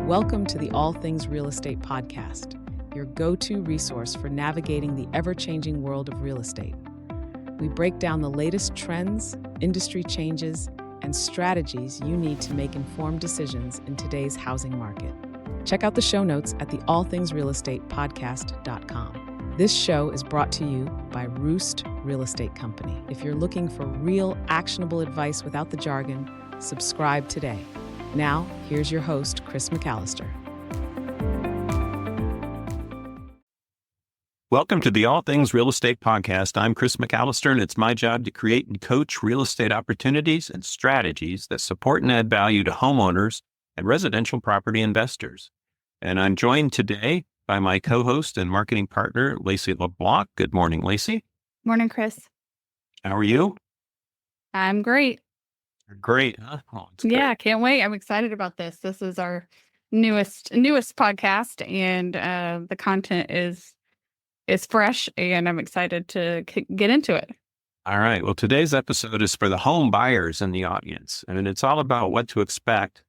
Welcome to the All Things Real Estate podcast, your go-to resource for navigating the ever-changing world of real estate. We break down the latest trends, industry changes, and strategies you need to make informed decisions in today's housing market. Check out the show notes at the allthingsrealestatepodcast.com. This show is brought to you by Roost Real Estate Company. If you're looking for real, actionable advice without the jargon, subscribe today. Now, here's your host, Chris McAllister. Welcome to the All Things Real Estate Podcast. I'm Chris McAllister, and it's my job to create and coach real estate opportunities and strategies that support and add value to homeowners and residential property investors. And I'm joined today by my co-host and marketing partner, Laci LeBlanc. Good morning, Laci. Morning, Chris. How are you? I'm great. Great, huh? Oh, Yeah, can't wait. I'm excited about this. This is our newest podcast, and the content is fresh, and I'm excited to get into it. All right. Well, today's episode is for the home buyers in the audience, and it's all about what to expect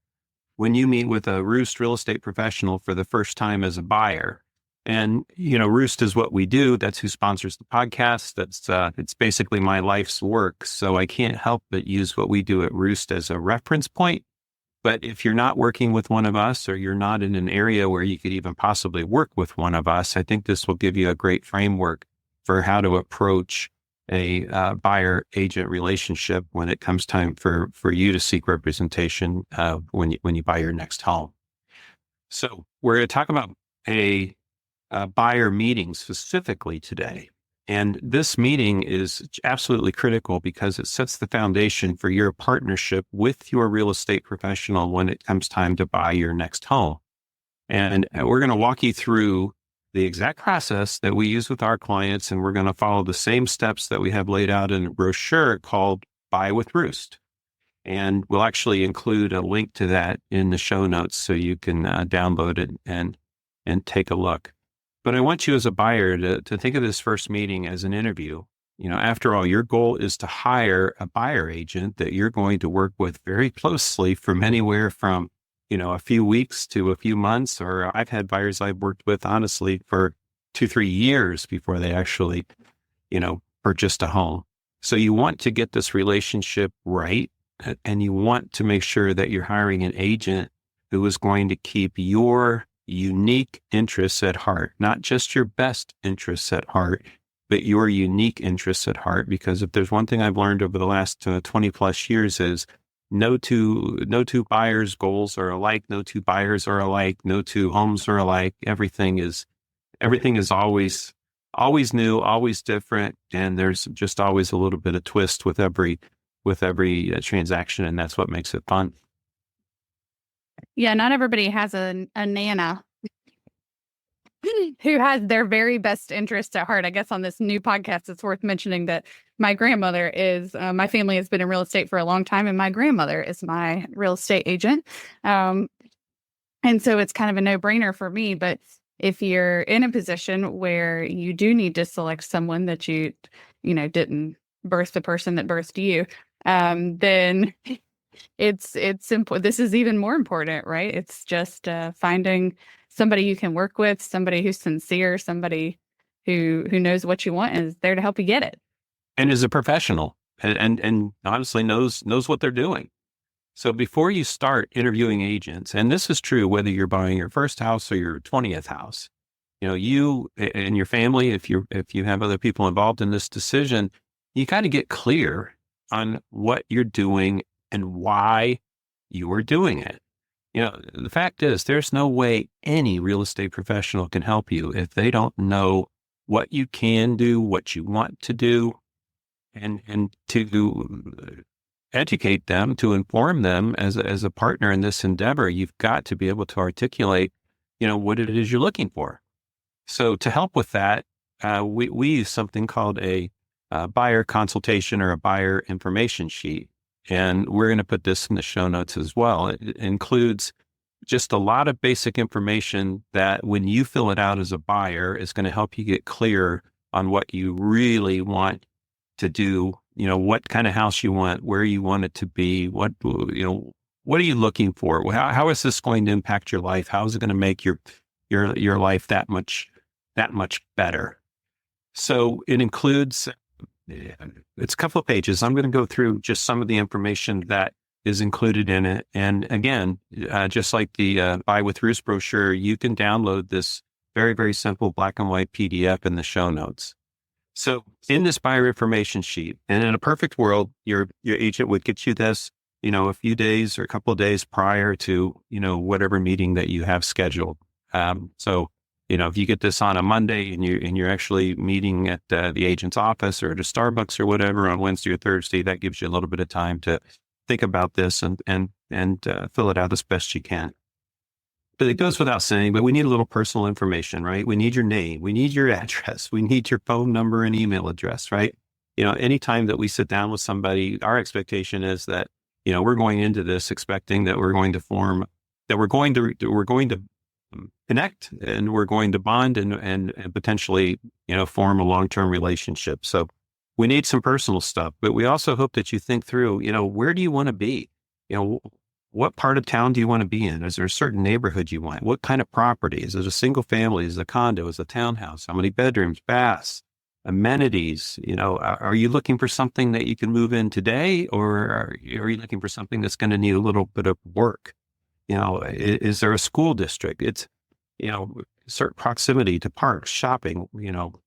when you meet with a Roost real estate professional for the first time as a buyer. And, Roost is what we do. That's who sponsors the podcast. It's basically my life's work. So I can't help but use what we do at Roost as a reference point. But if you're not working with one of us, or you're not in an area where you could even possibly work with one of us, I think this will give you a great framework for how to approach a buyer-agent relationship when it comes time for you to seek representation when you buy your next home. So we're going to talk about a buyer meeting specifically today. And this meeting is absolutely critical because it sets the foundation for your partnership with your real estate professional when it comes time to buy your next home. And we're going to walk you through the exact process that we use with our clients, and we're going to follow the same steps that we have laid out in a brochure called Buy with Roost. And we'll actually include a link to that in the show notes so you can download it and take a look. But I want you as a buyer to think of this first meeting as an interview. After all, your goal is to hire a buyer agent that you're going to work with very closely from anywhere from, a few weeks to a few months. Or I've had buyers I've worked with, honestly, for 2-3 years before they actually, purchased a home. So you want to get this relationship right, and you want to make sure that you're hiring an agent who is going to keep your unique interests at heart, not just your best interests at heart, but your unique interests at heart. Because if there's one thing I've learned over the last 20 plus years is no two buyers' goals are alike. No two buyers are alike. No two homes are alike. Everything is always new, always different. And there's just always a little bit of twist with every transaction. And that's what makes it fun. Yeah, not everybody has a Nana who has their very best interests at heart. I guess on this new podcast, it's worth mentioning that my grandmother is, my family has been in real estate for a long time, and my grandmother is my real estate agent. And so it's kind of a no-brainer for me. But if you're in a position where you do need to select someone that you didn't birth the person that birthed you, then it's simple. This is even more important, right? It's just finding somebody you can work with, somebody who's sincere, somebody who knows what you want and is there to help you get it. And is a professional and honestly knows what they're doing. So before you start interviewing agents, and this is true whether you're buying your first house or your 20th house, you and your family, if you have other people involved in this decision, you got to get clear on what you're doing and why you are doing it. The fact is, there's no way any real estate professional can help you if they don't know what you can do, what you want to do, and to educate them, to inform them as a partner in this endeavor. You've got to be able to articulate, what it is you're looking for. So to help with that, we use something called a buyer consultation or a buyer information sheet. And we're going to put this in the show notes as well. It includes just a lot of basic information that when you fill it out as a buyer is going to help you get clear on what you really want to do, what kind of house you want, where you want it to be, what what are you looking for? How is this going to impact your life? How is it going to make your life that much better? So it includes, it's a couple of pages. I'm going to go through just some of the information that is included in it. And again, just like the Buy with Roost brochure, you can download this very, very simple black and white PDF in the show notes. So in this buyer information sheet, and in a perfect world, your agent would get you this, a few days or a couple of days prior to, whatever meeting that you have scheduled. So, if you get this on a Monday and you're actually meeting at the agent's office or at a Starbucks or whatever on Wednesday or Thursday, that gives you a little bit of time to think about this and fill it out as best you can. But it goes without saying, but we need a little personal information, right? We need your name, we need your address, we need your phone number and email address, right? Anytime that we sit down with somebody, our expectation is that, we're going into this expecting that we're going to connect and we're going to bond and potentially, form a long-term relationship. So we need some personal stuff, but we also hope that you think through, where do you want to be? What part of town do you want to be in? Is there a certain neighborhood you want? What kind of property? Is it a single family? Is it a condo? Is it a townhouse? How many bedrooms, baths, amenities? Are you looking for something that you can move in today, or are you looking for something that's going to need a little bit of work? Is there a school district? It's, certain proximity to parks, shopping,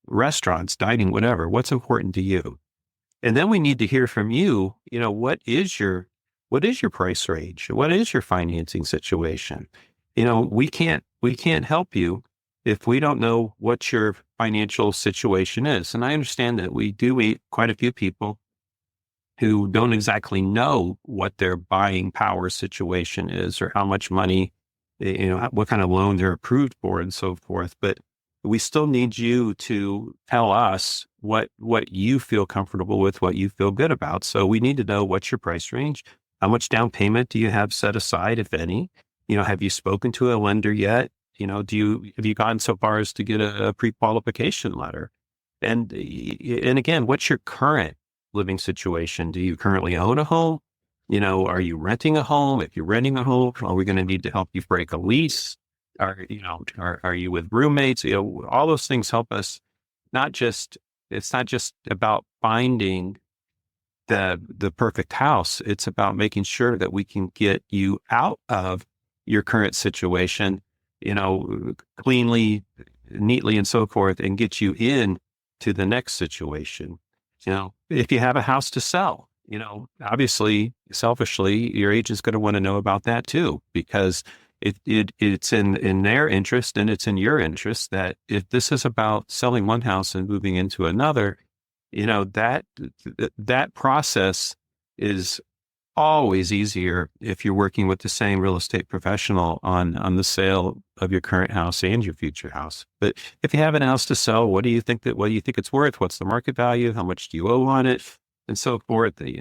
restaurants, dining, whatever. What's important to you? And then we need to hear from you, what is your price range? What is your financing situation? We can't help you if we don't know what your financial situation is. And I understand that we do meet quite a few people who don't exactly know what their buying power situation is or how much money, what kind of loan they're approved for and so forth. But we still need you to tell us what you feel comfortable with, what you feel good about. So we need to know what's your price range. How much down payment do you have set aside, if any? Have you spoken to a lender yet? Have you gone so far as to get a pre-qualification letter? And again, what's your current living situation? Do you currently own a home? Are you renting a home? If you're renting a home, are we going to need to help you break a lease? Are you with roommates? All those things help us. It's not just about finding the perfect house. It's about making sure that we can get you out of your current situation, cleanly, neatly, and so forth, and get you in to the next situation. If you have a house to sell, obviously, selfishly, your agent's going to want to know about that too, because it's in their interest and it's in your interest that if this is about selling one house and moving into another, that process is always easier if you're working with the same real estate professional on the sale of your current house and your future house. But if you have an house to sell, what do you think it's worth? What's the market value? How much do you owe on it? And so forth. We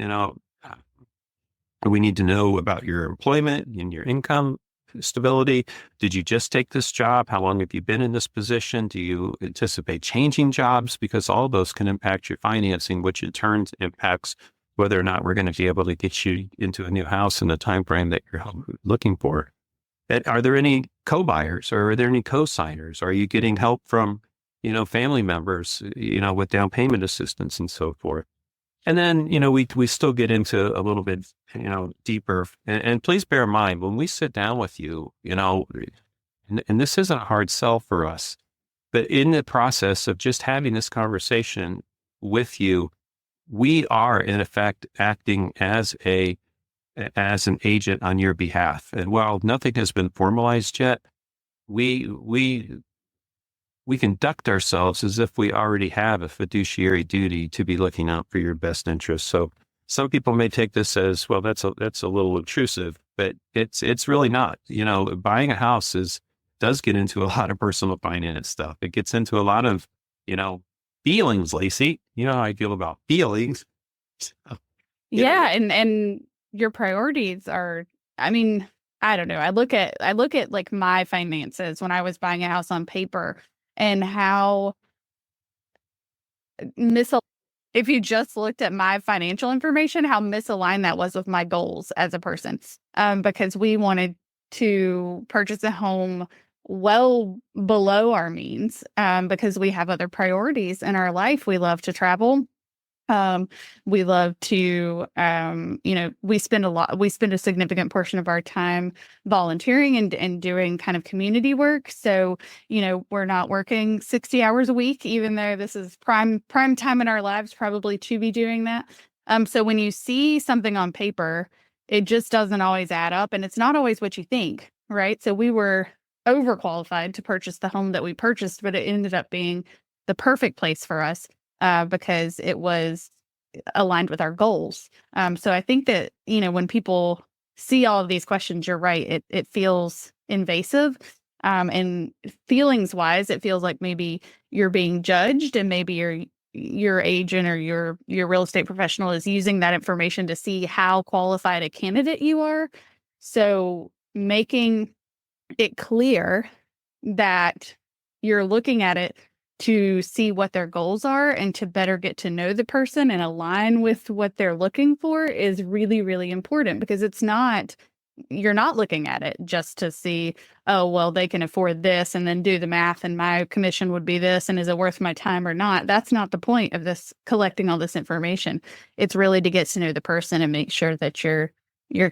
need to know about your employment and your income stability. Did you just take this job? How long have you been in this position? Do you anticipate changing jobs? Because all those can impact your financing, which in turn impacts whether or not we're going to be able to get you into a new house in the time frame that you're looking for. And are there any co-buyers or are there any co-signers? Are you getting help from, family members, with down payment assistance and so forth? And then, we still get into a little bit, deeper. And please bear in mind, when we sit down with you, and this isn't a hard sell for us, but in the process of just having this conversation with you, we are in effect acting as an agent on your behalf. And while nothing has been formalized yet, we conduct ourselves as if we already have a fiduciary duty to be looking out for your best interests. So some people may take this as, well, that's a little intrusive, but it's really not. Buying a house does get into a lot of personal finance stuff. It gets into a lot of, feelings, Laci. You know how I feel about feelings. Yeah, and your priorities are, I mean, I don't know. I look at like my finances when I was buying a house on paper and how misaligned if you just looked at my financial information, how misaligned that was with my goals as a person. Because we wanted to purchase a home well below our means, because we have other priorities in our life. We love to travel. We love to, we spend a significant portion of our time volunteering and doing kind of community work. So, we're not working 60 hours a week, even though this is prime time in our lives, probably to be doing that. So when you see something on paper, it just doesn't always add up, and it's not always what you think, right? So we were overqualified to purchase the home that we purchased, but it ended up being the perfect place for us. Because it was aligned with our goals. So I think that, when people see all of these questions, you're right. It feels invasive. And feelings wise, it feels like maybe you're being judged, and maybe your agent or your real estate professional is using that information to see how qualified a candidate you are. So making it clear that you're looking at it to see what their goals are and to better get to know the person and align with what they're looking for is really, really important, because you're not looking at it just to see, oh, well, they can afford this and then do the math and my commission would be this, and is it worth my time or not? That's not the point of this, collecting all this information. It's really to get to know the person and make sure that you're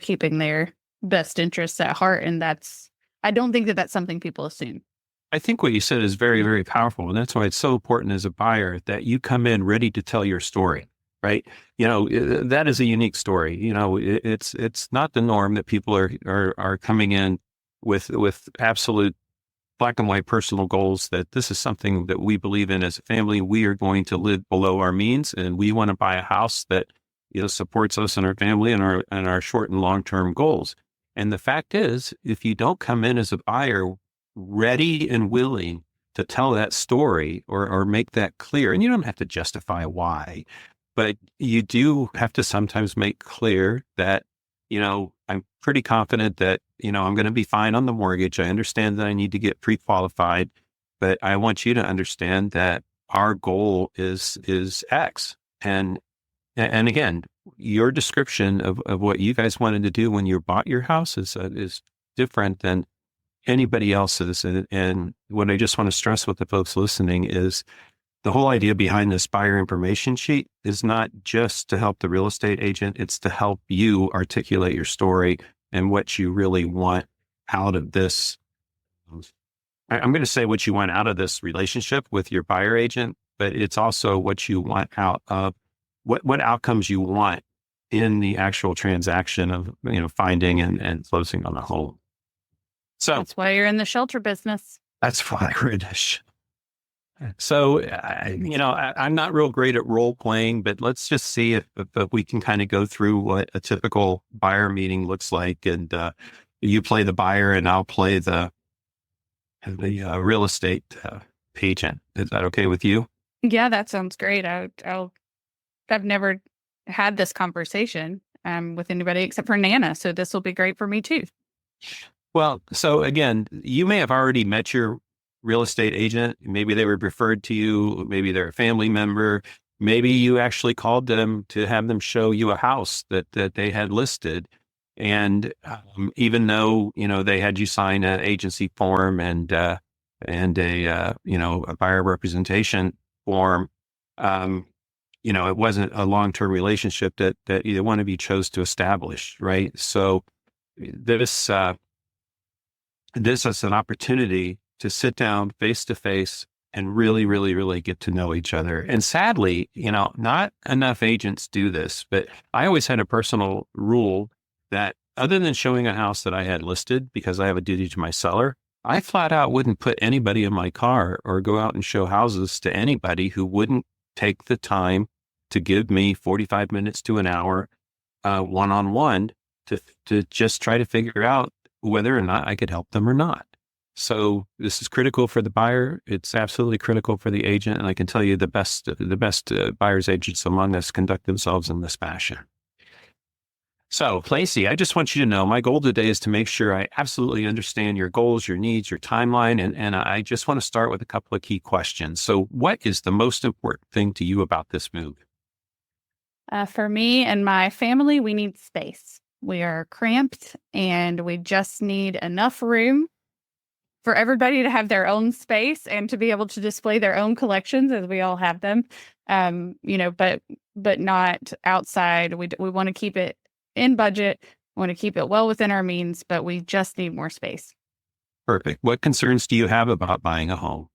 keeping their best interests at heart. And I don't think that that's something people assume. I think what you said is very, very powerful. And that's why it's so important as a buyer that you come in ready to tell your story, right? That is a unique story. It's not the norm that people are coming in with absolute black and white personal goals, that this is something that we believe in as a family. We are going to live below our means, and we want to buy a house that, supports us and our family and our short and long-term goals. And the fact is, if you don't come in as a buyer ready and willing to tell that story or make that clear, and you don't have to justify why, but you do have to sometimes make clear that, I'm pretty confident that, I'm going to be fine on the mortgage. I understand that I need to get pre-qualified, but I want you to understand that our goal is X. And again, your description of what you guys wanted to do when you bought your house is different than anybody else's. And what I just want to stress with the folks listening is the whole idea behind this buyer information sheet is not just to help the real estate agent. It's to help you articulate your story and what you really want out of this. I'm going to say what you want out of this relationship with your buyer agent, but it's also what you want out of what outcomes you want in the actual transaction of, finding and closing on the home. So that's why you're in the shelter business. That's why we're in this. So, I'm not real great at role playing, but let's just see if we can kind of go through what a typical buyer meeting looks like. And you play the buyer and I'll play the real estate agent. Is that okay with you? Yeah, that sounds great. I've never had this conversation with anybody except for Nana. So this will be great for me too. Well, so again, you may have already met your real estate agent. Maybe they were referred to you. Maybe they're a family member. Maybe you actually called them to have them show you a house that they had listed. And even though, they had you sign an agency form and a buyer representation form, it wasn't a long-term relationship that either one of you chose to establish, right? So this is an opportunity to sit down face to face and really, really, really get to know each other. And sadly, not enough agents do this, but I always had a personal rule that other than showing a house that I had listed because I have a duty to my seller, I flat out wouldn't put anybody in my car or go out and show houses to anybody who wouldn't take the time to give me 45 minutes to an hour one-on-one to just try to figure out whether or not I could help them or not. So this is critical for the buyer. It's absolutely critical for the agent. And I can tell you the best buyer's agents among us conduct themselves in this fashion. So Laci, I just want you to know my goal today is to make sure I absolutely understand your goals, your needs, your timeline. And I just want to start with a couple of key questions. So what is the most important thing to you about this move? For me and my family, we need space. We are cramped and we just need enough room for everybody to have their own space and to be able to display their own collections as we all have them. But not outside. We want to keep it in budget, want to keep it well within our means, but we just need more space. Perfect. What concerns do you have about buying a home?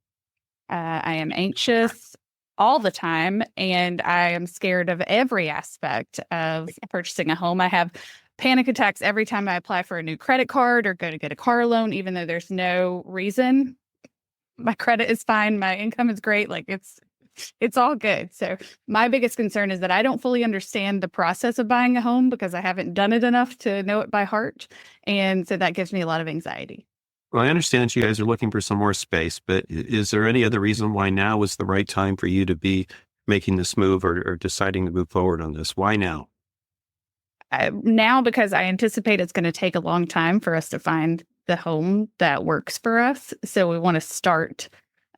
I am anxious all the time, and I am scared of every aspect of purchasing a home. I have panic attacks every time I apply for a new credit card or go to get a car loan, even though there's no reason. My credit is fine. My income is great. Like it's all good. So my biggest concern is that I don't fully understand the process of buying a home because I haven't done it enough to know it by heart. And so that gives me a lot of anxiety. Well, I understand you guys are looking for some more space, but is there any other reason why now is the right time for you to be making this move or deciding to move forward on this? Why now? Now, because I anticipate it's going to take a long time for us to find the home that works for us. So we want to start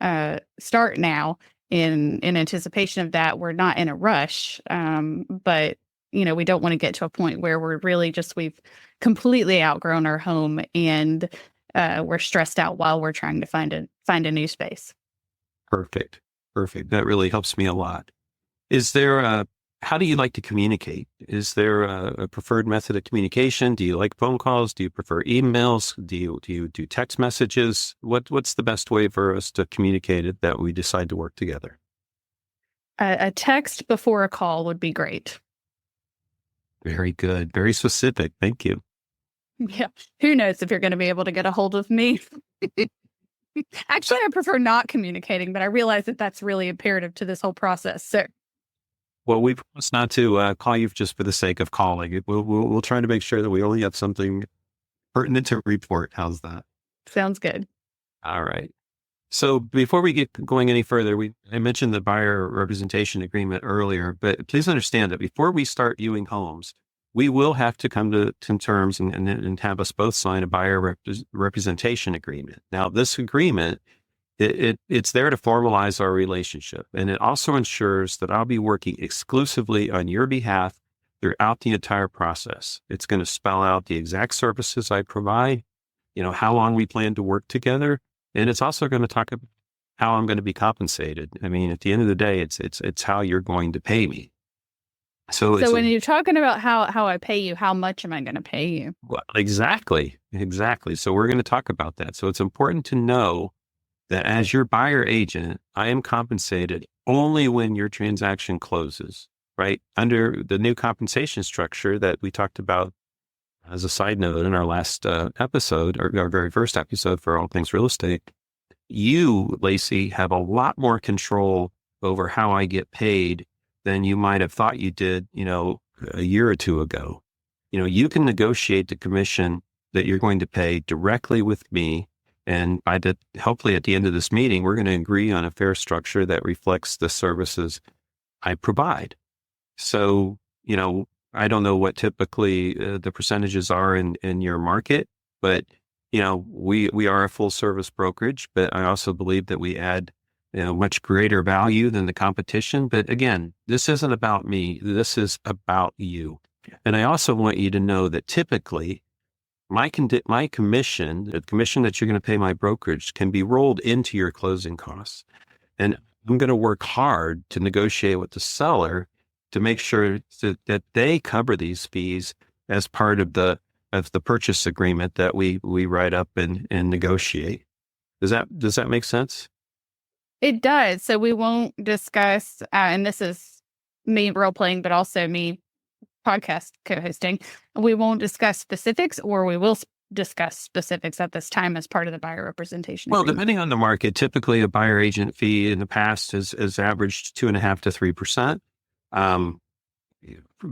now in anticipation of that. We're not in a rush, but we don't want to get to a point where we've completely outgrown our home and we're stressed out while we're trying to find a new space. Perfect. That really helps me a lot. How do you like to communicate? Is there a preferred method of communication? Do you like phone calls? Do you prefer emails? Do you do text messages? What's the best way for us to communicate it that we decide to work together? A text before a call would be great. Very good. Very specific. Thank you. Yeah. Who knows if you're going to be able to get a hold of me? Actually, I prefer not communicating, but I realize that that's really imperative to this whole process. So, well, we promise not to call you just for the sake of calling. We'll try to make sure that we only have something pertinent to report. How's that? Sounds good. All right. So before we get going any further, I mentioned the buyer representation agreement earlier, but please understand that before we start viewing homes, we will have to come to terms and have us both sign a buyer representation agreement. Now, this agreement, it's there to formalize our relationship. And it also ensures that I'll be working exclusively on your behalf throughout the entire process. It's going to spell out the exact services I provide, how long we plan to work together. And it's also going to talk about how I'm going to be compensated. I mean, at the end of the day, it's how you're going to pay me. So when you're talking about how I pay you, how much am I going to pay you? Well, exactly. So we're going to talk about that. So it's important to know that as your buyer agent, I am compensated only when your transaction closes, right? Under the new compensation structure that we talked about as a side note in our last episode, or our very first episode for All Things Real Estate, you, Laci, have a lot more control over how I get paid than you might have thought you did, a year or two ago. You can negotiate the commission that you're going to pay directly with me. And hopefully at the end of this meeting, we're going to agree on a fair structure that reflects the services I provide. So, I don't know what typically the percentages are in your market, but, we are a full service brokerage, but I also believe that we add much greater value than the competition. But again, this isn't about me. This is about you. And I also want you to know that typically my commission, the commission that you're going to pay my brokerage, can be rolled into your closing costs. And I'm going to work hard to negotiate with the seller to make sure that they cover these fees as part of the purchase agreement that we write up and negotiate. Does that make sense? It does. So we won't discuss, and this is me role playing, but also me podcast co-hosting. We won't discuss specifics, or we will discuss specifics at this time as part of the buyer representation agreement. Well, depending on the market, typically a buyer agent fee in the past has averaged 2.5% to 3%,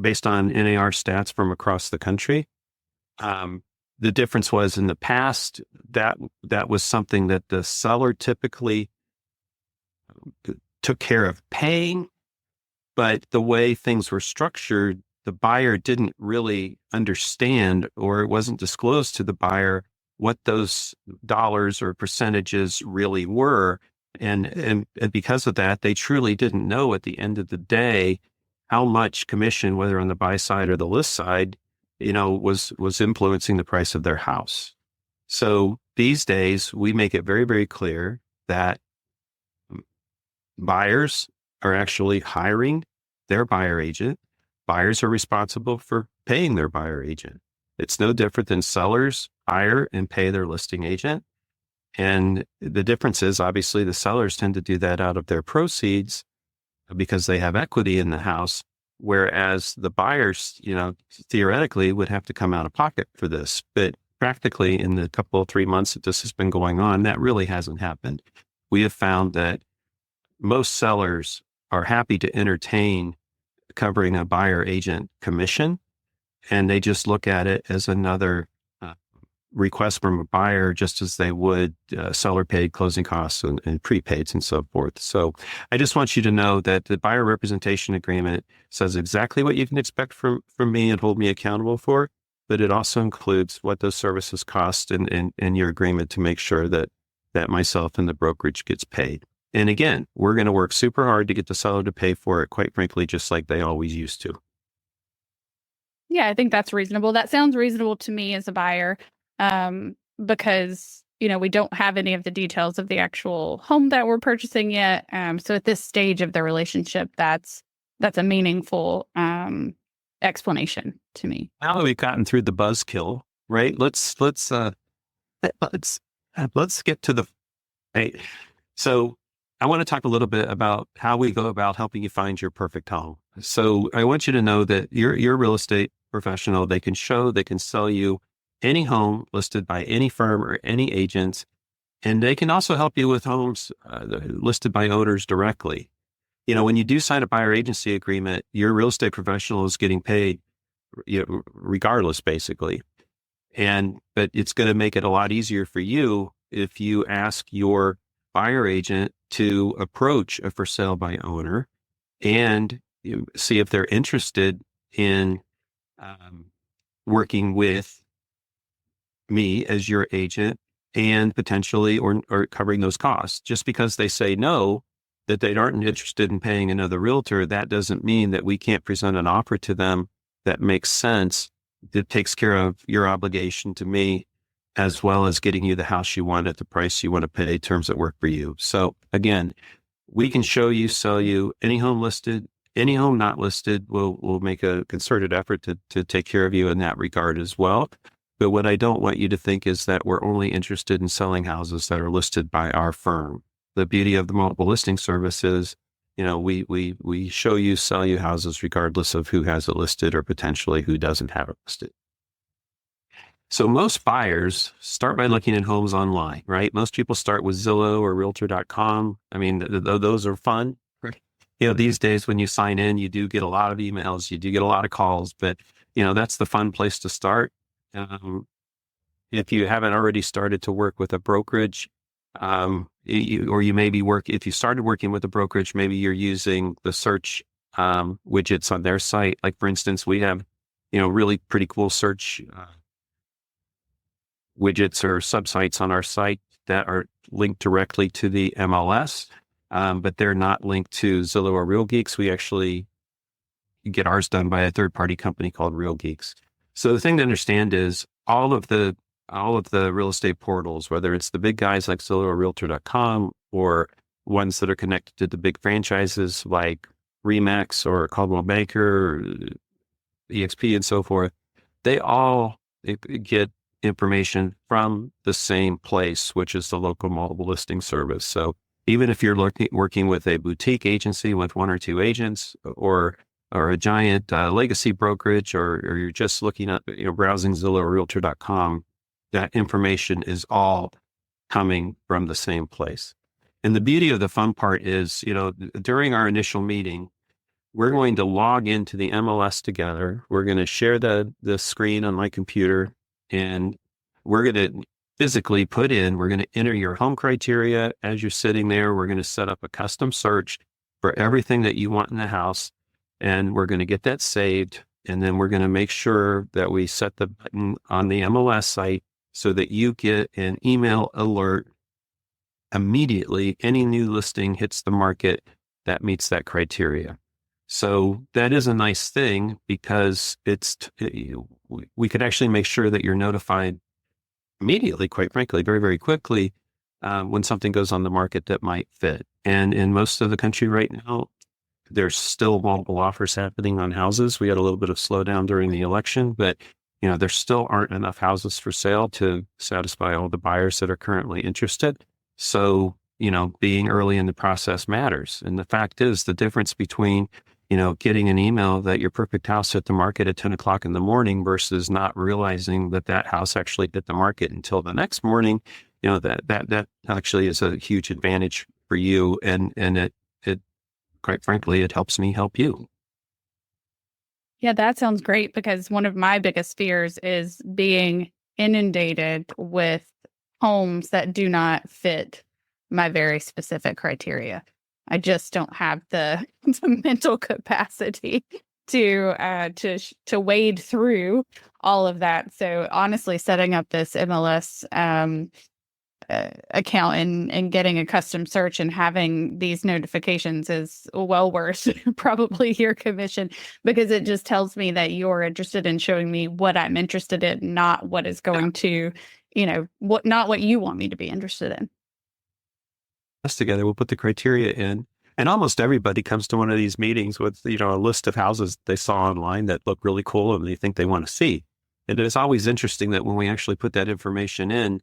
based on NAR stats from across the country. The difference was in the past that was something that the seller typically took care of paying, but the way things were structured, the buyer didn't really understand, or it wasn't disclosed to the buyer what those dollars or percentages really were. And because of that, they truly didn't know at the end of the day how much commission, whether on the buy side or the list side, was influencing the price of their house. So these days we make it very, very clear that buyers are actually hiring their buyer agent. Buyers are responsible for paying their buyer agent. It's no different than sellers hire and pay their listing agent. And the difference is obviously the sellers tend to do that out of their proceeds because they have equity in the house, whereas the buyers, theoretically would have to come out of pocket for this. But practically in the couple of 3 months that this has been going on, that really hasn't happened. We have found that most sellers are happy to entertain covering a buyer agent commission, and they just look at it as another request from a buyer, just as they would seller paid closing costs and prepaids and so forth. So I just want you to know that the buyer representation agreement says exactly what you can expect from me and hold me accountable for, but it also includes what those services cost and your agreement to make sure that myself and the brokerage gets paid. And again, we're going to work super hard to get the seller to pay for it, quite frankly, just like they always used to. Yeah, I think that's reasonable. That sounds reasonable to me as a buyer, because, we don't have any of the details of the actual home that we're purchasing yet. So at this stage of the relationship, that's a meaningful explanation to me. Now that we've gotten through the buzzkill, right? Let's get to the right. So I want to talk a little bit about how we go about helping you find your perfect home. So I want you to know that you're a real estate professional. They can sell you any home listed by any firm or any agent, and they can also help you with homes listed by owners directly. When you do sign a buyer agency agreement, your real estate professional is getting paid, regardless, basically. But it's going to make it a lot easier for you if you ask your buyer agent to approach a for sale by owner and see if they're interested in working with me as your agent and potentially or covering those costs. Just because they say no, that they aren't interested in paying another realtor, that doesn't mean that we can't present an offer to them that makes sense, that takes care of your obligation to me, as well as getting you the house you want at the price you want to pay, terms that work for you. So again, we can sell you any home listed, any home not listed. We'll make a concerted effort to take care of you in that regard as well. But what I don't want you to think is that we're only interested in selling houses that are listed by our firm. The beauty of the multiple listing service is, we sell you houses regardless of who has it listed or potentially who doesn't have it listed. So most buyers start by looking at homes online, right? Most people start with Zillow or Realtor.com. I mean, those are fun. Right. These days when you sign in, you do get a lot of emails, you do get a lot of calls, but that's the fun place to start. If you haven't already started to work with a brokerage, if you started working with a brokerage, maybe you're using the search widgets on their site. Like for instance, we have, really pretty cool search widgets or subsites on our site that are linked directly to the MLS, but they're not linked to Zillow or Real Geeks. We actually get ours done by a third-party company called Real Geeks. So the thing to understand is all of the real estate portals, whether it's the big guys like Zillow or Realtor.com or ones that are connected to the big franchises like Remax or Coldwell Banker, or EXP and so forth, they all get information from the same place, which is the local multiple listing service. So even if you're working with a boutique agency with one or two agents or a giant legacy brokerage, or you're just looking at, browsing Zillow or Realtor.com, that information is all coming from the same place. And the beauty of the fun part is, during our initial meeting, we're going to log into the MLS together. We're going to share the screen on my computer, and we're going to physically we're going to enter your home criteria as you're sitting there. We're going to set up a custom search for everything that you want in the house, and we're going to get that saved. And then we're going to make sure that we set the button on the MLS site so that you get an email alert immediately. Any new listing hits the market that meets that criteria. So that is a nice thing because we could actually make sure that you're notified immediately, quite frankly, very, very quickly, when something goes on the market that might fit. And in most of the country right now, there's still multiple offers happening on houses. We had a little bit of slowdown during the election, but there still aren't enough houses for sale to satisfy all the buyers that are currently interested. So, being early in the process matters. And the fact is, the difference between getting an email that your perfect house hit the market at 10 o'clock in the morning versus not realizing that house actually hit the market until the next morning, that actually is a huge advantage for you. And it quite frankly, it helps me help you. Yeah, that sounds great because one of my biggest fears is being inundated with homes that do not fit my very specific criteria. I just don't have the mental capacity to wade through all of that. So honestly, setting up this MLS account and getting a custom search and having these notifications is well worth probably your commission, because it just tells me that you're interested in showing me what I'm interested in, not what is going to, not what you want me to be interested in. Us together, we'll put the criteria in. And almost everybody comes to one of these meetings with, a list of houses they saw online that look really cool and they think they want to see. And it's always interesting that when we actually put that information in,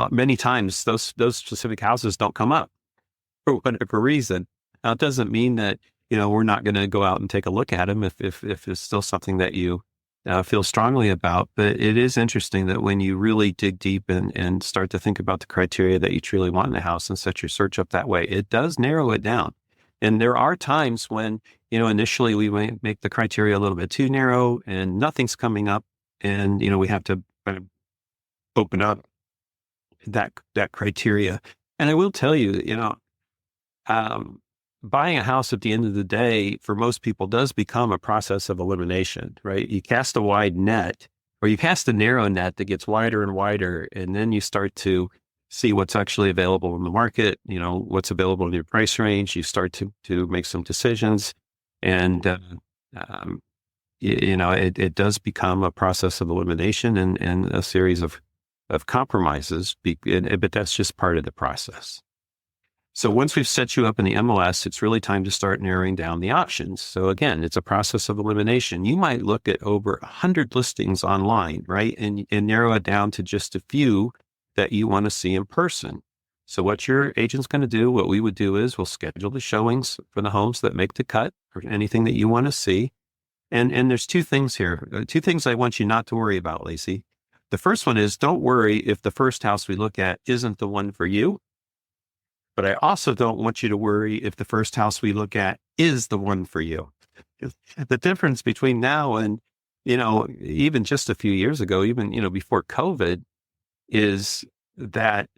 many times those specific houses don't come up for whatever reason. Now, it doesn't mean that, we're not going to go out and take a look at them if it's still something that you feel strongly about. But it is interesting that when you really dig deep and start to think about the criteria that you truly want in a house and set your search up that way, it does narrow it down. And there are times when, initially we might make the criteria a little bit too narrow and nothing's coming up. And, we have to kind of open up that criteria. And I will tell you, buying a house at the end of the day for most people does become a process of elimination, right? You cast a wide net or you cast a narrow net that gets wider and wider, and then you start to see what's actually available in the market, what's available in your price range. You start to make some decisions, and it does become a process of elimination and a series of compromises, but that's just part of the process. So once we've set you up in the MLS, it's really time to start narrowing down the options. So again, it's a process of elimination. You might look at over 100 listings online, right? And narrow it down to just a few that you want to see in person. So what your agent's going to do, what we would do is we'll schedule the showings for the homes that make the cut or anything that you want to see. And there's two things here, two things I want you not to worry about, Laci. The first one is, don't worry if the first house we look at isn't the one for you. But I also don't want you to worry if the first house we look at is the one for you. The difference between now and, even just a few years ago, even, before COVID, is that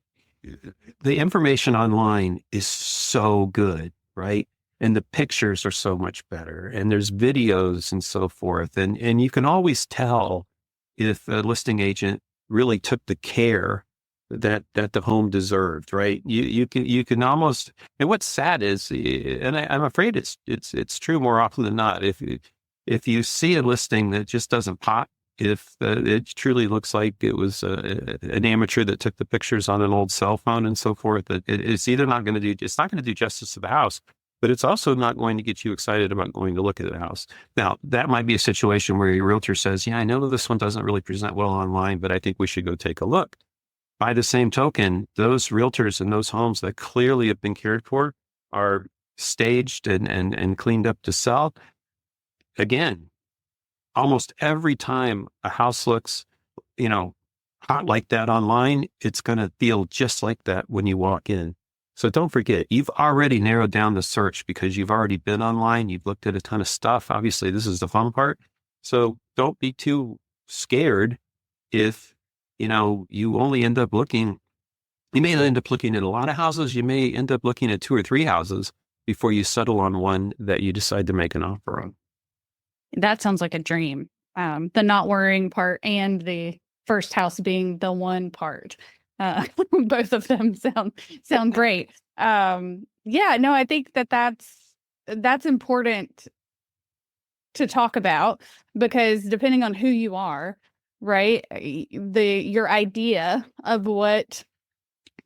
the information online is so good, right? And the pictures are so much better, and there's videos and so forth. And you can always tell if a listing agent really took the care that the home deserved, right? You can almost, and what's sad is, and I'm afraid it's true more often than not. If you see a listing that just doesn't pop, if it truly looks like it was an amateur that took the pictures on an old cell phone and so forth, it's either not going to do justice to the house, but it's also not going to get you excited about going to look at the house. Now, that might be a situation where your realtor says, yeah, I know this one doesn't really present well online, but I think we should go take a look. By the same token, those realtors and those homes that clearly have been cared for are staged and cleaned up to sell. Again, almost every time a house looks, hot like that online, it's going to feel just like that when you walk in. So don't forget, you've already narrowed down the search because you've already been online. You've looked at a ton of stuff. Obviously, this is the fun part. So don't be too scared if you only end up looking, you may end up looking at a lot of houses. You may end up looking at 2 or 3 houses before you settle on one that you decide to make an offer on. That sounds like a dream. The not worrying part and the first house being the one part. Both of them sound great. I think that's that's important to talk about, because depending on who you are, right, your idea of what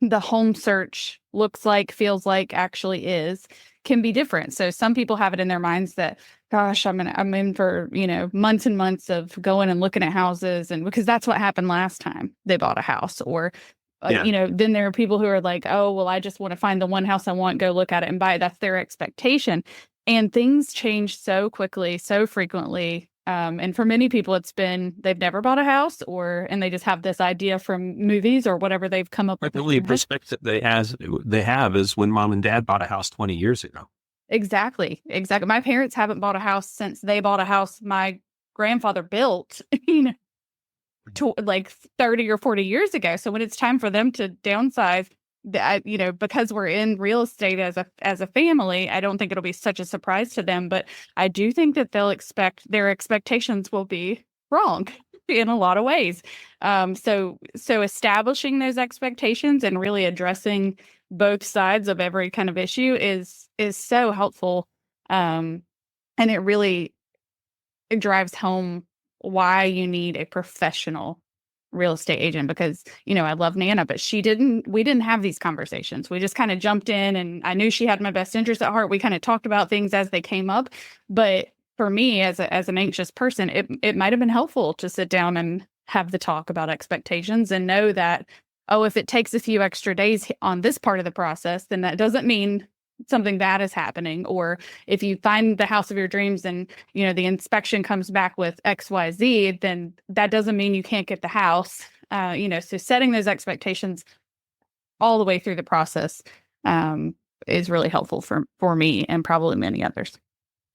the home search looks like, feels like, actually is, can be different. So some people have it in their minds that, gosh, I'm in for, months and months of going and looking at houses, and because that's what happened last time they bought a house. Or then there are people who are like, oh, well, I just want to find the one house I want, go look at it and buy it. That's their expectation. And things change so quickly, so frequently. And for many people, it's been they've never bought a house, and they just have this idea from movies or whatever they've come up with. The only perspective they have is when mom and dad bought a house 20 years ago. Exactly. My parents haven't bought a house since they bought a house my grandfather built, like 30 or 40 years ago. So when it's time for them to downsize, because we're in real estate as a family, I don't think it'll be such a surprise to them. But I do think that their expectations will be wrong in a lot of ways. So establishing those expectations and really addressing both sides of every kind of issue is so helpful. And it drives home why you need a professional real estate agent, because, I love Nana, but we didn't have these conversations. We just kind of jumped in, and I knew she had my best interest at heart. We kind of talked about things as they came up. But for me, as an anxious person, it might've been helpful to sit down and have the talk about expectations and know that, oh, if it takes a few extra days on this part of the process, then that doesn't mean something bad is happening. Or if you find the house of your dreams and, the inspection comes back with XYZ, then that doesn't mean you can't get the house. So setting those expectations all the way through the process is really helpful for me and probably many others.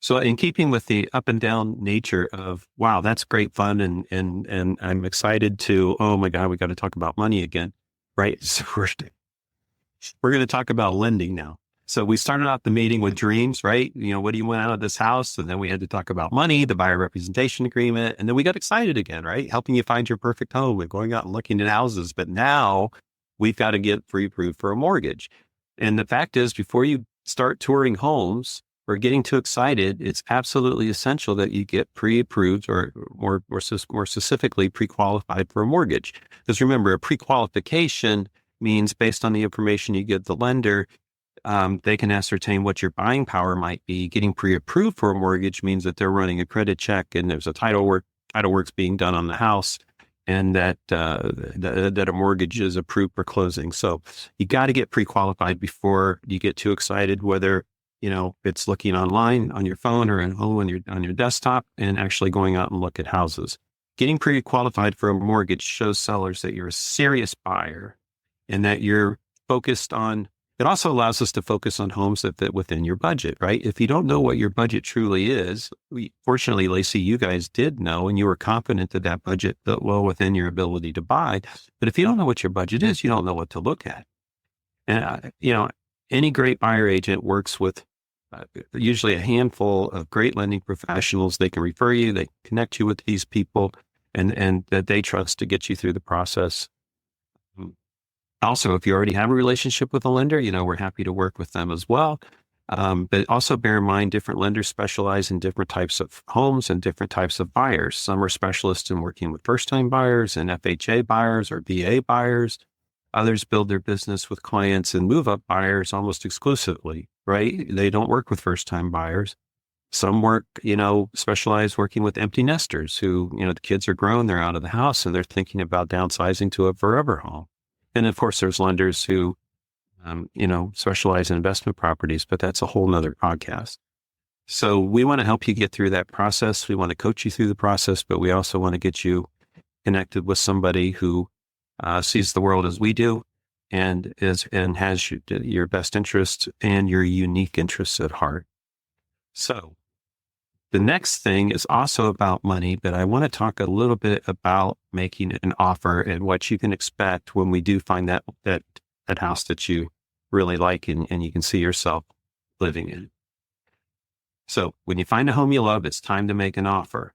So in keeping with the up and down nature of, wow, that's great fun. And I'm excited to, oh my God, we got to talk about money again. Right. So we're going to talk about lending now. So we started out the meeting with dreams, right? What do you want out of this house? And then we had to talk about money, the buyer representation agreement. And then we got excited again, right? Helping you find your perfect home and going out and looking at houses. But now we've got to get pre-approved for a mortgage. And the fact is, before you start touring homes or getting too excited, it's absolutely essential that you get pre-approved or more specifically pre-qualified for a mortgage. Because remember, a pre-qualification means based on the information you give the lender, they can ascertain what your buying power might be. Getting pre-approved for a mortgage means that they're running a credit check and there's a title work's being done on the house, and that a mortgage is approved for closing. So you got to get pre-qualified before you get too excited, whether it's looking online on your phone or on your desktop and actually going out and look at houses. Getting pre-qualified for a mortgage shows sellers that you're a serious buyer and that you're focused on. It also allows us to focus on homes that fit within your budget, right? If you don't know what your budget truly is, fortunately, Laci, you guys did know, and you were confident that budget fit well within your ability to buy. But if you don't know what your budget is, you don't know what to look at. And, any great buyer agent works with usually a handful of great lending professionals. They can refer you, they connect you with these people, and that they trust to get you through the process. Also, if you already have a relationship with a lender, we're happy to work with them as well. But also bear in mind, different lenders specialize in different types of homes and different types of buyers. Some are specialists in working with first-time buyers and FHA buyers or VA buyers. Others build their business with clients and move-up buyers almost exclusively, right? They don't work with first-time buyers. Some specialize working with empty nesters who, the kids are grown, they're out of the house, and they're thinking about downsizing to a forever home. And of course, there's lenders who, specialize in investment properties, but that's a whole nother podcast. So we want to help you get through that process. We want to coach you through the process, but we also want to get you connected with somebody who sees the world as we do and has your best interests and your unique interests at heart. So the next thing is also about money, but I want to talk a little bit about making an offer and what you can expect when we do find that house that you really like and you can see yourself living in. So when you find a home you love, it's time to make an offer.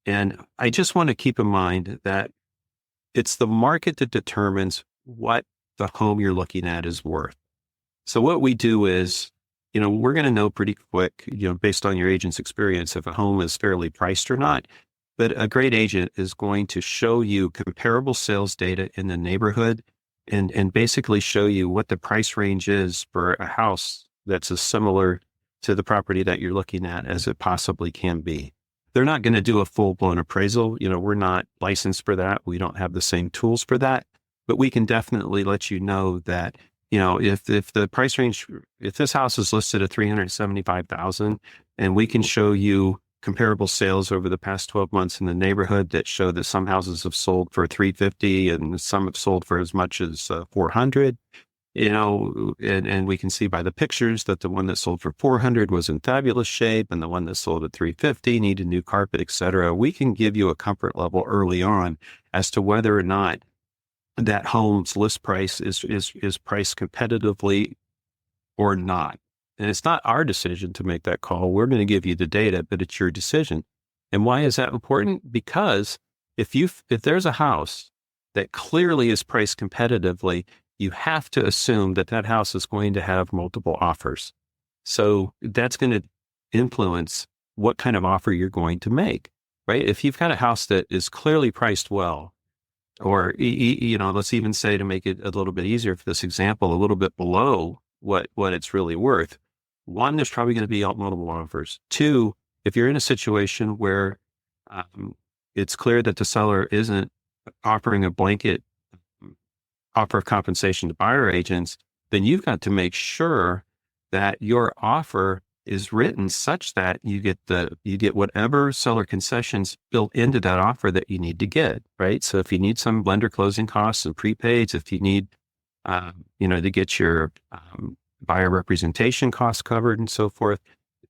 And I just want to keep in mind that it's the market that determines what the home you're looking at is worth. So what we do is we're going to know pretty quick, based on your agent's experience, if a home is fairly priced or not. But a great agent is going to show you comparable sales data in the neighborhood and basically show you what the price range is for a house that's as similar to the property that you're looking at as it possibly can be. They're not going to do a full-blown appraisal. We're not licensed for that. We don't have the same tools for that, but we can definitely let you know that, if the price range, if this house is listed at $375,000 and we can show you comparable sales over the past 12 months in the neighborhood that show that some houses have sold for $350 and some have sold for as much as $400, and we can see by the pictures that the one that sold for $400 was in fabulous shape and the one that sold at $350 needed new carpet, et cetera. We can give you a comfort level early on as to whether or not that home's list price is priced competitively or not. And it's not our decision to make that call. We're going to give you the data, but it's your decision. And why is that important? Because if there's a house that clearly is priced competitively, you have to assume that that house is going to have multiple offers. So that's going to influence what kind of offer you're going to make, right? If you've got a house that is clearly priced well, or, let's even say, to make it a little bit easier for this example, a little bit below what it's really worth. One, there's probably going to be multiple offers. Two, if you're in a situation where it's clear that the seller isn't offering a blanket offer of compensation to buyer agents, then you've got to make sure that your offer is written such that you get whatever seller concessions built into that offer that you need to get, right? So if you need some lender closing costs and prepaids, if you need, to get your buyer representation costs covered and so forth,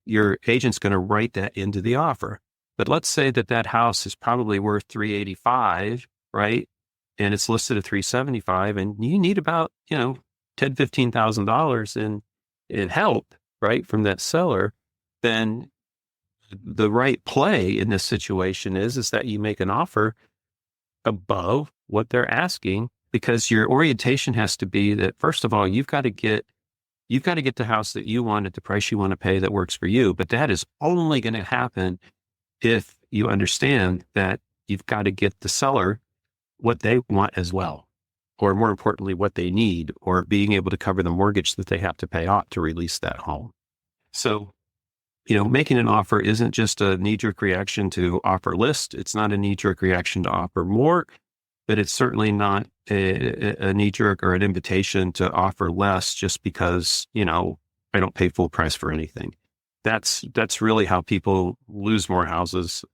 your agent's going to write that into the offer. But let's say that house is probably worth $385, right? And it's listed at $375, and you need about, $10,000-$15,000 in help, right, from that seller. Then the right play in this situation is that you make an offer above what they're asking, because your orientation has to be that, first of all, you've got to get the house that you want at the price you want to pay that works for you. But that is only going to happen if you understand that you've got to get the seller what they want as well, or more importantly, what they need, or being able to cover the mortgage that they have to pay off to release that home. So, making an offer isn't just a knee-jerk reaction to offer list. It's not a knee-jerk reaction to offer more, but it's certainly not a knee-jerk or an invitation to offer less just because, I don't pay full price for anything. That's really how people lose more houses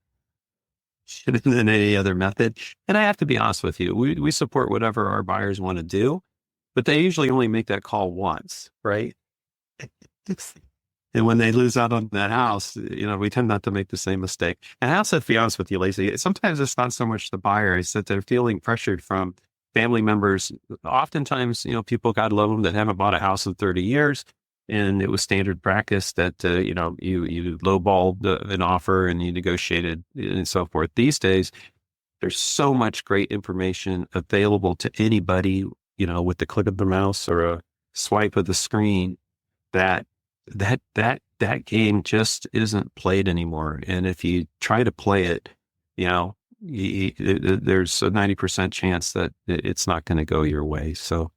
than any other method. And I have to be honest with you, we support whatever our buyers want to do, but they usually only make that call once, right? And when they lose out on that house, we tend not to make the same mistake. And I also have to be honest with you, Laci, sometimes it's not so much the buyer, it's that they're feeling pressured from family members. Oftentimes, people, God love them, that haven't bought a house in 30 years. And it was standard practice that, you lowballed an offer and you negotiated and so forth. These days, there's so much great information available to anybody, with the click of the mouse or a swipe of the screen, that game just isn't played anymore. And if you try to play it, there's a 90% chance that it's not going to go your way. So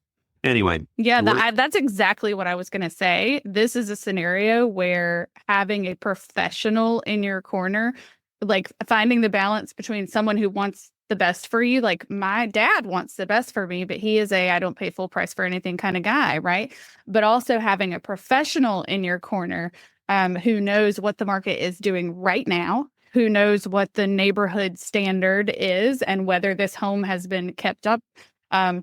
anyway. Yeah, that's exactly what I was going to say. This is a scenario where having a professional in your corner, like finding the balance between someone who wants the best for you. Like my dad wants the best for me, but he is I don't pay full price for anything kind of guy, right? But also having a professional in your corner who knows what the market is doing right now, who knows what the neighborhood standard is and whether this home has been kept up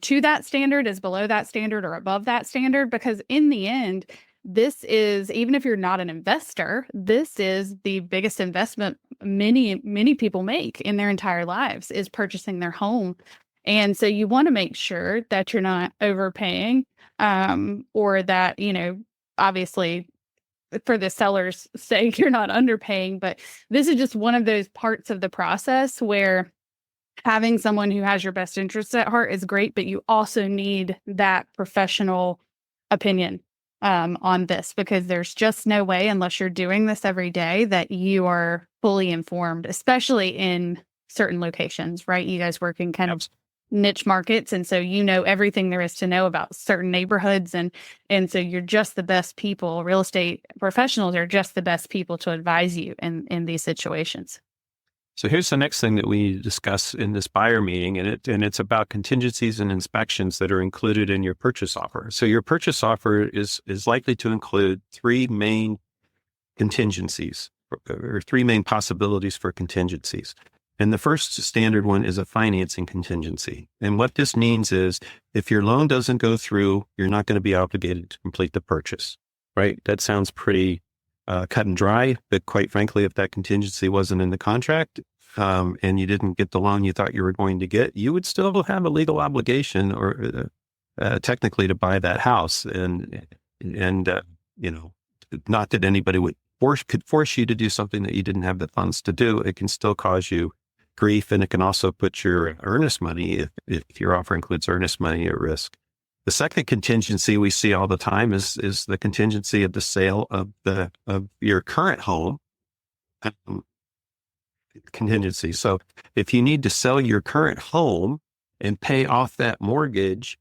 to that standard, is below that standard, or above that standard. Because in the end, this is, even if you're not an investor, this is the biggest investment many people make in their entire lives, is purchasing their home. And so you want to make sure that you're not overpaying, or that, obviously for the seller's sake, you're not underpaying. But this is just one of those parts of the process where having someone who has your best interests at heart is great, but you also need that professional opinion. on this, because there's just no way, unless you're doing this every day, that you are fully informed, especially in certain locations, right? You guys work in kind of niche markets, and so you know everything there is to know about certain neighborhoods, and so you're just the best people. Real estate professionals are just the best people to advise you in these situations. So here's the next thing that we discuss in this buyer meeting, and it's about contingencies and inspections that are included in your purchase offer. So your purchase offer is likely to include three main contingencies, or three main possibilities for contingencies. And the first standard one is a financing contingency. And what this means is if your loan doesn't go through, you're not going to be obligated to complete the purchase, right? That sounds pretty cut and dry, but quite frankly, if that contingency wasn't in the contract and you didn't get the loan you thought you were going to get, you would still have a legal obligation, or technically, to buy that house. And not that anybody could force you to do something that you didn't have the funds to do. It can still cause you grief, and it can also put your earnest money, if your offer includes earnest money, at risk. The second contingency we see all the time is the contingency of the sale of your current home contingency. So if you need to sell your current home and pay off that mortgage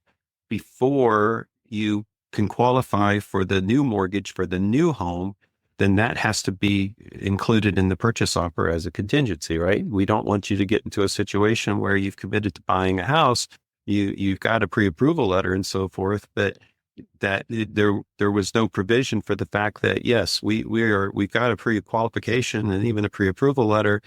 before you can qualify for the new mortgage for the new home, then that has to be included in the purchase offer as a contingency, right? We don't want you to get into a situation where you've committed to buying a house, you've got a pre-approval letter and so forth, but that there was no provision for the fact that, yes, we've got a pre-qualification and even a pre-approval letter,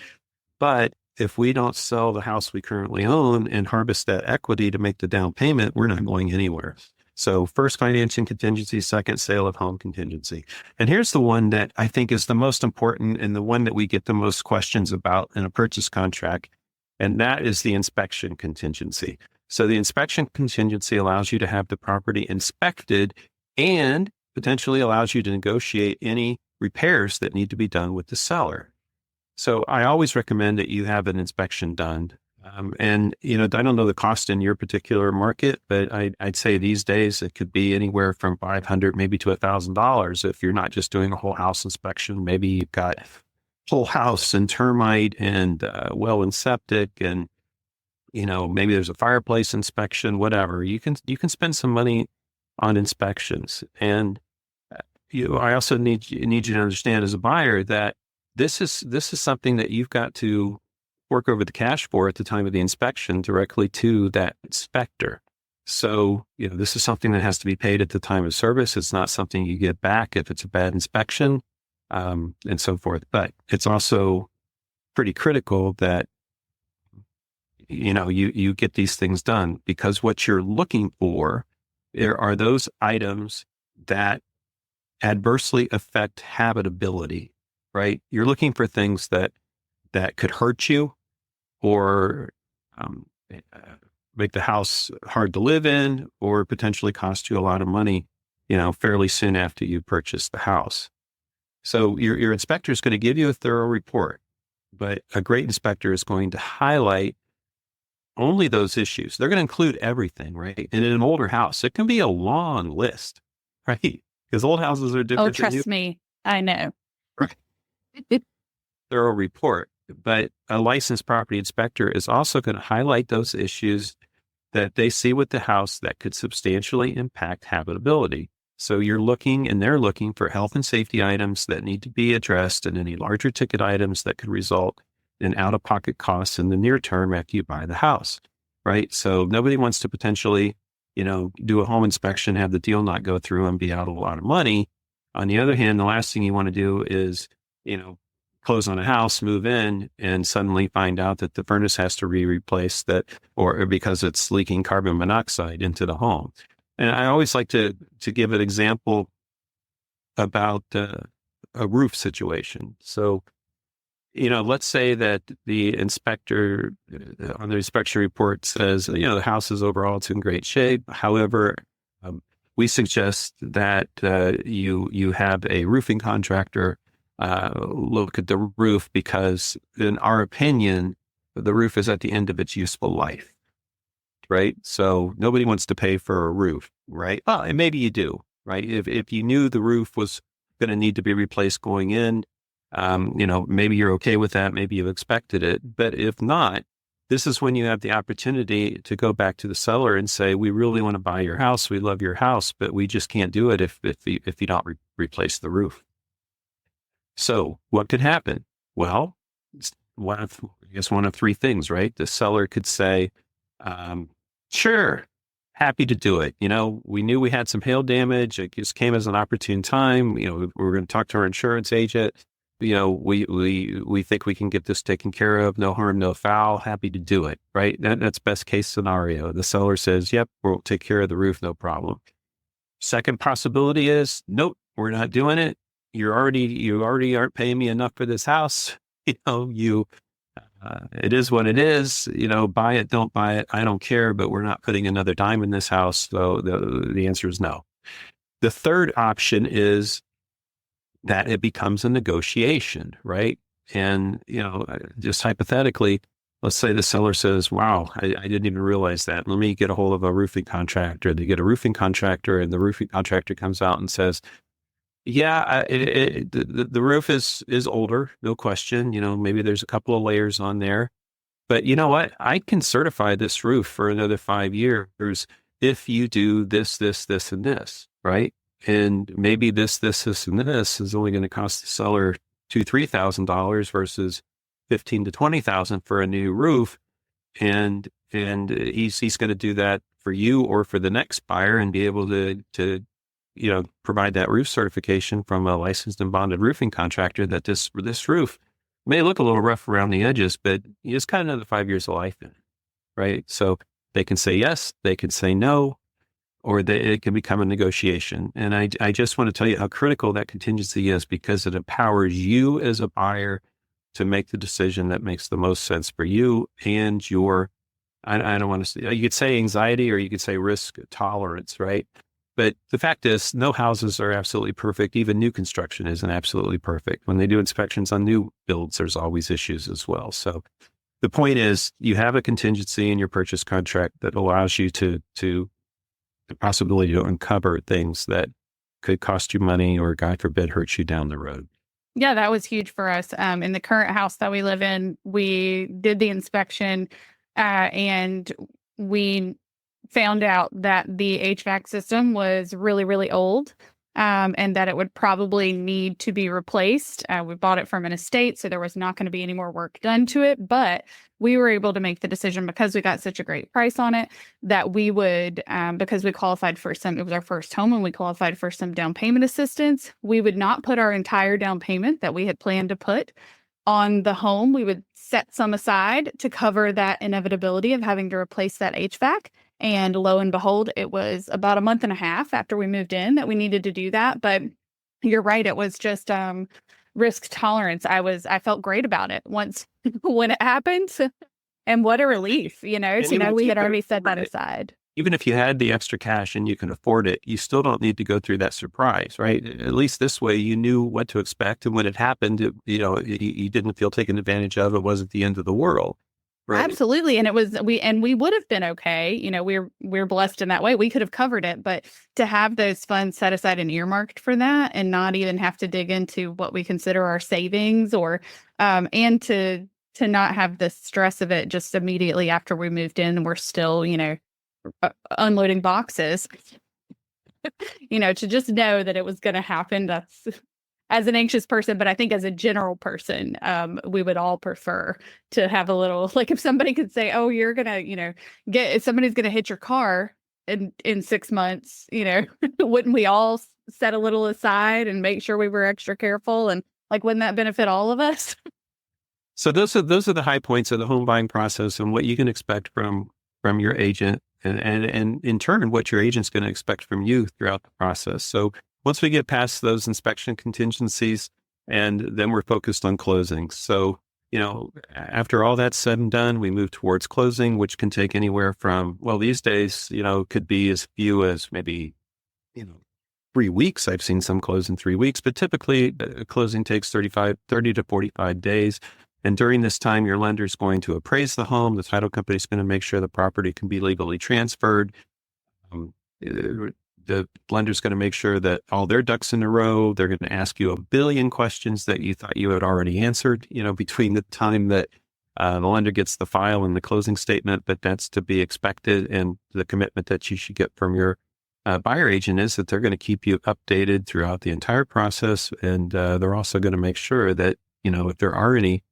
but if we don't sell the house we currently own and harvest that equity to make the down payment, we're not going anywhere. So first, financing contingency; second, sale of home contingency. And here's the one that I think is the most important, and the one that we get the most questions about in a purchase contract, and that is the inspection contingency. So the inspection contingency allows you to have the property inspected and potentially allows you to negotiate any repairs that need to be done with the seller. So I always recommend that you have an inspection done. And, I don't know the cost in your particular market, but I'd say these days it could be anywhere from $500 maybe to $1,000 if you're not just doing a whole house inspection. Maybe you've got whole house and termite and well and septic, and maybe there's a fireplace inspection, whatever. You can spend some money on inspections. And I also need you to understand as a buyer that this is something that you've got to work over the cash for at the time of the inspection directly to that inspector. So, this is something that has to be paid at the time of service. It's not something you get back if it's a bad inspection, and so forth. But it's also pretty critical that, you get these things done, because what you're looking for are those items that adversely affect habitability, right? You're looking for things that could hurt you or make the house hard to live in, or potentially cost you a lot of money, fairly soon after you purchase the house. So your inspector is going to give you a thorough report, but a great inspector is going to highlight only those issues. They're going to include everything, right? And in an older house, it can be a long list, right? Because old houses are different. Oh, trust me, I know. Right. Thorough report. But a licensed property inspector is also going to highlight those issues that they see with the house that could substantially impact habitability. So they're looking for health and safety items that need to be addressed, and any larger ticket items that could result in out-of-pocket costs in the near term after you buy the house, right? So nobody wants to potentially, do a home inspection, have the deal not go through and be out a lot of money. On the other hand, the last thing you want to do is, close on a house, move in, and suddenly find out that the furnace has to be replaced, or because it's leaking carbon monoxide into the home. And I always like to give an example about a roof situation. So, let's say that the inspector on the inspection report says, the house is overall, it's in great shape. However, we suggest that you have a roofing contractor look at the roof, because in our opinion, the roof is at the end of its useful life, right? So nobody wants to pay for a roof, right? Well, and maybe you do, right? If you knew the roof was going to need to be replaced going in, maybe you're okay with that. Maybe you expected it. But if not, this is when you have the opportunity to go back to the seller and say, we really want to buy your house. We love your house, but we just can't do it if you don't replace the roof. So what could happen? Well, it's one of three things, right? The seller could say, sure, happy to do it. We knew we had some hail damage. It just came as an opportune time. We were going to talk to our insurance agent. We think we can get this taken care of. No harm, no foul. Happy to do it, right? That's best case scenario. The seller says, yep, we'll take care of the roof, no problem. Second possibility is, nope, we're not doing it. You already aren't paying me enough for this house. It is what it is. Buy it, don't buy it. I don't care, but we're not putting another dime in this house. So the answer is no. The third option is that it becomes a negotiation, right? And, just hypothetically, let's say the seller says, wow, I didn't even realize that. Let me get a hold of a roofing contractor. They get a roofing contractor, and the roofing contractor comes out and says, yeah, the roof is older, no question. Maybe there's a couple of layers on there, but you know what? I can certify this roof for another 5 years if you do this, this, this, and this, right? And maybe this, and this is only going to cost the seller $2,000-$3,000 versus $15,000 to $20,000 for a new roof, and he's going to do that for you or for the next buyer and be able to provide that roof certification from a licensed and bonded roofing contractor that this roof may look a little rough around the edges, but it's got another 5 years of life in it, right? So they can say yes, they can say no, or it can become a negotiation. And I just want to tell you how critical that contingency is, because it empowers you as a buyer to make the decision that makes the most sense for you and your, I don't want to say, you could say anxiety or you could say risk tolerance, right? But the fact is, no houses are absolutely perfect. Even new construction isn't absolutely perfect. When they do inspections on new builds, there's always issues as well. So the point is, you have a contingency in your purchase contract that allows you to the possibility to uncover things that could cost you money or, God forbid, hurt you down the road. Yeah, that was huge for us. In the current house that we live in, we did the inspection and we found out that the HVAC system was really, really old and that it would probably need to be replaced. We bought it from an estate, so there was not going to be any more work done to it. But we were able to make the decision, because we got such a great price on it, that we would, because we qualified for it was our first home and we qualified for some down payment assistance, we would not put our entire down payment that we had planned to put on the home. We would set some aside to cover that inevitability of having to replace that HVAC. And lo and behold, it was about a month and a half after we moved in that we needed to do that. But you're right, it was just risk tolerance. I felt great about it once when it happened. And what a relief, to know we had already set that aside. Even if you had the extra cash and you can afford it, you still don't need to go through that surprise, right? At least this way, you knew what to expect. And when it happened, you didn't feel taken advantage of. It wasn't the end of the world. Right. Absolutely. And we would have been okay. We're blessed in that way. We could have covered it, but to have those funds set aside and earmarked for that and not even have to dig into what we consider our savings or, and to not have the stress of it just immediately after we moved in, we're still, unloading boxes, to just know that it was going to happen. That's, as an anxious person, but I think as a general person, we would all prefer to have a little, like if somebody could say, oh, you're going to, if somebody's going to hit your car in 6 months, wouldn't we all set a little aside and make sure we were extra careful? And wouldn't that benefit all of us? So those are the high points of the home buying process and what you can expect from your agent and in turn, what your agent's going to expect from you throughout the process. So once we get past those inspection contingencies, and then we're focused on closing. So, after all that's said and done, we move towards closing, which can take anywhere from, these days, could be as few as maybe, 3 weeks. I've seen some close in 3 weeks, but typically closing takes 30 to 45 days. And during this time, your lender is going to appraise the home. The title company is going to make sure the property can be legally transferred. the lender's going to make sure that all their ducks in a row. They're going to ask you a billion questions that you thought you had already answered, between the time that the lender gets the file and the closing statement, but that's to be expected. And the commitment that you should get from your buyer agent is that they're going to keep you updated throughout the entire process. And they're also going to make sure that, if there are any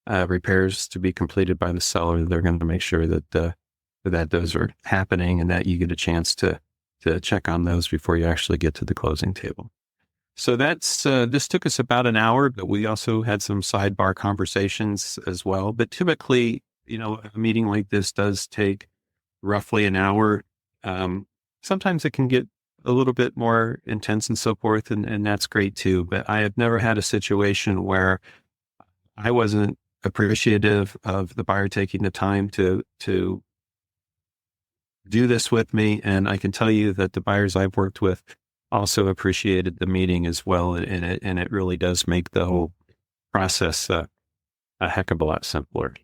repairs to be completed by the seller, they're going to make sure that that those are happening and that you get a chance to check on those before you actually get to the closing table. So that's this took us about an hour, but we also had some sidebar conversations as well. But typically, a meeting like this does take roughly an hour. Sometimes it can get a little bit more intense and so forth, and that's great too. But I have never had a situation where I wasn't appreciative of the buyer taking the time to do this with me. And I can tell you that the buyers I've worked with also appreciated the meeting as well. And it really does make the whole process a heck of a lot simpler.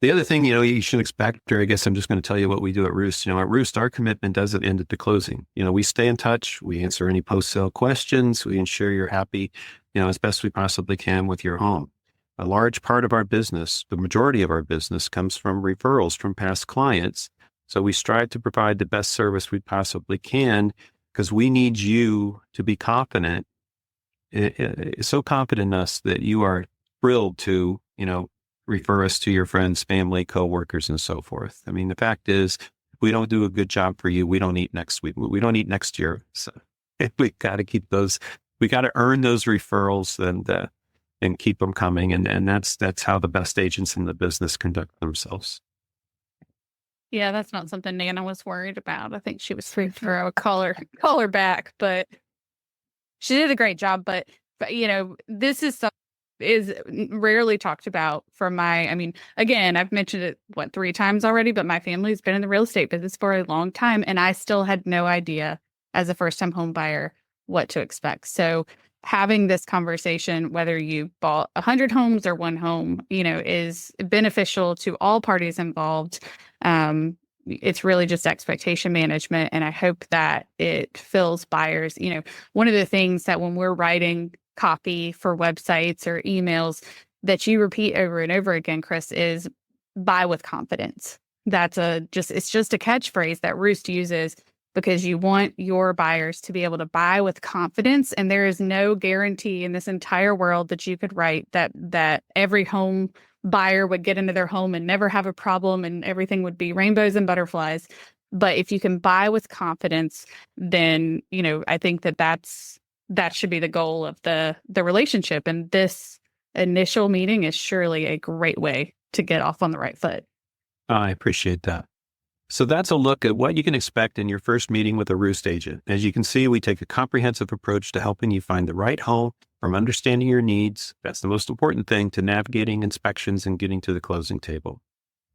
The other thing, you should expect, or I guess I'm just going to tell you what we do at Roost. At Roost, our commitment doesn't end at the closing. We stay in touch. We answer any post-sale questions. We ensure you're happy, as best we possibly can with your home. A large part of our business, the majority of our business, comes from referrals from past clients. So we strive to provide the best service we possibly can because we need you to be confident, so confident in us that you are thrilled to, refer us to your friends, family, coworkers, and so forth. I mean, the fact is, if we don't do a good job for you, we don't eat next week. We don't eat next year. So we got to keep those. We got to earn those referrals and keep them coming. And that's how the best agents in the business conduct themselves. Yeah, that's not something Nana was worried about. I think she was free for a call her back, but she did a great job. But this is something is rarely talked about from again, I've mentioned it 3 times already, but my family's been in the real estate business for a long time, and I still had no idea as a first-time home buyer what to expect. So having this conversation, whether you bought 100 homes or 1 home, is beneficial to all parties involved. It's really just expectation management. And I hope that it fills buyers. One of the things that when we're writing copy for websites or emails that you repeat over and over again, Chris, is buy with confidence. It's just a catchphrase that Roost uses because you want your buyers to be able to buy with confidence. And there is no guarantee in this entire world that you could write that every home buyer would get into their home and never have a problem and everything would be rainbows and butterflies. But if you can buy with confidence, then, I think that should be the goal of the relationship. And this initial meeting is surely a great way to get off on the right foot. I appreciate that. So that's a look at what you can expect in your first meeting with a Roost agent. As you can see, we take a comprehensive approach to helping you find the right home, from understanding your needs, that's the most important thing, to navigating inspections and getting to the closing table.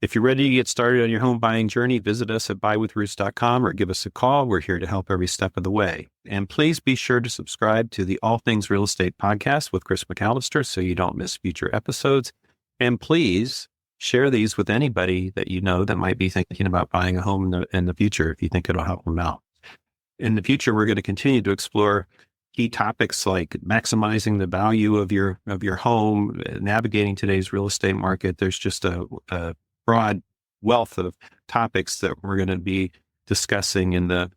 If you're ready to get started on your home buying journey, visit us at buywithroost.com or give us a call. We're here to help every step of the way. And please be sure to subscribe to the All Things Real Estate podcast with Chris McAllister so you don't miss future episodes. And please share these with anybody that you know that might be thinking about buying a home in the future if you think it'll help them out. In the future, we're going to continue to explore key topics like maximizing the value of your home, navigating today's real estate market. There's just a broad wealth of topics that we're going to be discussing in the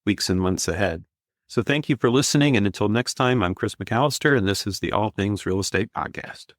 weeks and months ahead. So thank you for listening. And until next time, I'm Chris McAllister, and this is the All Things Real Estate Podcast.